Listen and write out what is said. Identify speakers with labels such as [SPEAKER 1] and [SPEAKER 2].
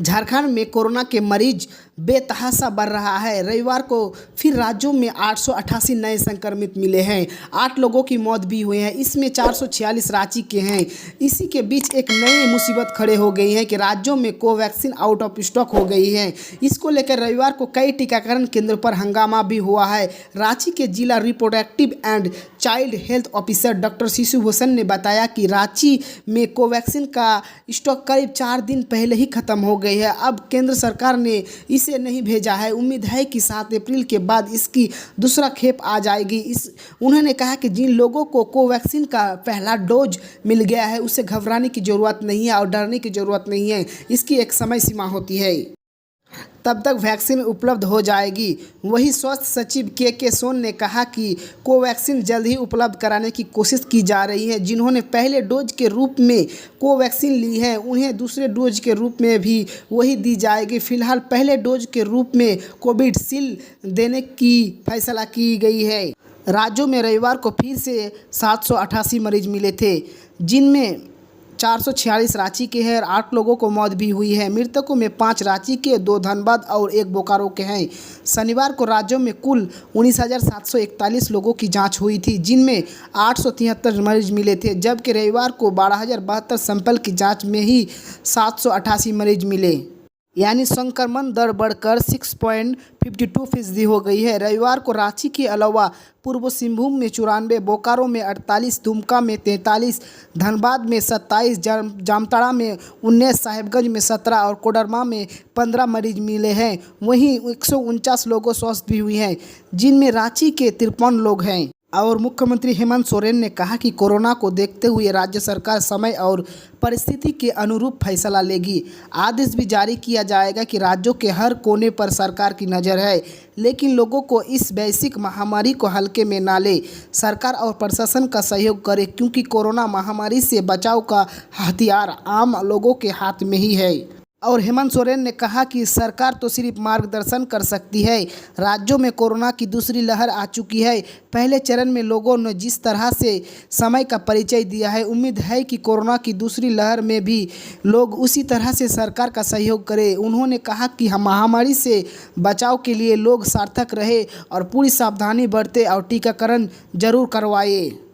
[SPEAKER 1] झारखंड में कोरोना के मरीज बेतहाशा बढ़ रहा है। रविवार को फिर राज्यों में 888 नए संक्रमित मिले हैं। 8 लोगों की मौत भी हुई है। इसमें 446 रांची के हैं। इसी के बीच एक नई मुसीबत खड़े हो गई है कि राज्यों में कोवैक्सीन आउट ऑफ स्टॉक हो गई है। इसको लेकर रविवार को कई टीकाकरण केंद्रों पर हंगामा भी हुआ है। रांची के जिला reproductive and child health officer doctor शिशु भूषण ने बताया कि रांची में कोवैक्सीन का स्टॉक करीब 4 दिन पहले ही खत्म हो गई है। अब केंद्र सरकार ने इसे नहीं भेजा है। उम्मीद है कि 7 अप्रैल के बाद इसकी दूसरा खेप आ जाएगी। उन्होंने कहा कि जिन लोगों को कोवैक्सीन का पहला डोज मिल गया है उसे घबराने की ज़रूरत नहीं है और डरने की ज़रूरत नहीं है। इसकी एक समय सीमा होती है, तब तक वैक्सीन उपलब्ध हो जाएगी। वहीं स्वास्थ्य सचिव के सोन ने कहा कि कोवैक्सीन जल्द ही उपलब्ध कराने की कोशिश की जा रही है। जिन्होंने पहले डोज के रूप में कोवैक्सीन ली है उन्हें दूसरे डोज के रूप में भी वही दी जाएगी। फिलहाल पहले डोज के रूप में कोविशील्ड देने की फैसला की गई है। राज्यों में रविवार को फिर से 788 मरीज मिले थे, जिनमें 446 रांची के हैं और 8 लोगों को मौत भी हुई है। मृतकों में 5 रांची के, 2 धनबाद और 1 बोकारो के हैं। शनिवार को राज्यों में कुल 19,741 लोगों की जांच हुई थी, जिनमें 873 मरीज मिले थे, जबकि रविवार को 12,072 सैंपल की जांच में ही 788 मरीज मिले, यानी संक्रमण दर बढ़कर 6.52% हो गई है। रविवार को रांची के अलावा पूर्व सिंहभूम में 94, बोकारो में 48, दुमका में 43, धनबाद में 27, जामताड़ा में 19, साहिबगंज में 17 और कोडरमा में 15 मरीज मिले हैं। वहीं 149 लोगों स्वस्थ भी हुए हैं, जिनमें रांची के 53 लोग हैं। और मुख्यमंत्री हेमंत सोरेन ने कहा कि कोरोना को देखते हुए राज्य सरकार समय और परिस्थिति के अनुरूप फैसला लेगी। आदेश भी जारी किया जाएगा कि राज्यों के हर कोने पर सरकार की नज़र है, लेकिन लोगों को इस वैश्विक महामारी को हल्के में ना ले। सरकार और प्रशासन का सहयोग करे, क्योंकि कोरोना महामारी से बचाव का हथियार आम लोगों के हाथ में ही है। और हेमंत सोरेन ने कहा कि सरकार तो सिर्फ मार्गदर्शन कर सकती है। राज्यों में कोरोना की दूसरी लहर आ चुकी है। पहले चरण में लोगों ने जिस तरह से समय का परिचय दिया है, उम्मीद है कि कोरोना की दूसरी लहर में भी लोग उसी तरह से सरकार का सहयोग करें। उन्होंने कहा कि हम महामारी से बचाव के लिए लोग सार्थक रहे और पूरी सावधानी बरतें और टीकाकरण जरूर करवाएं।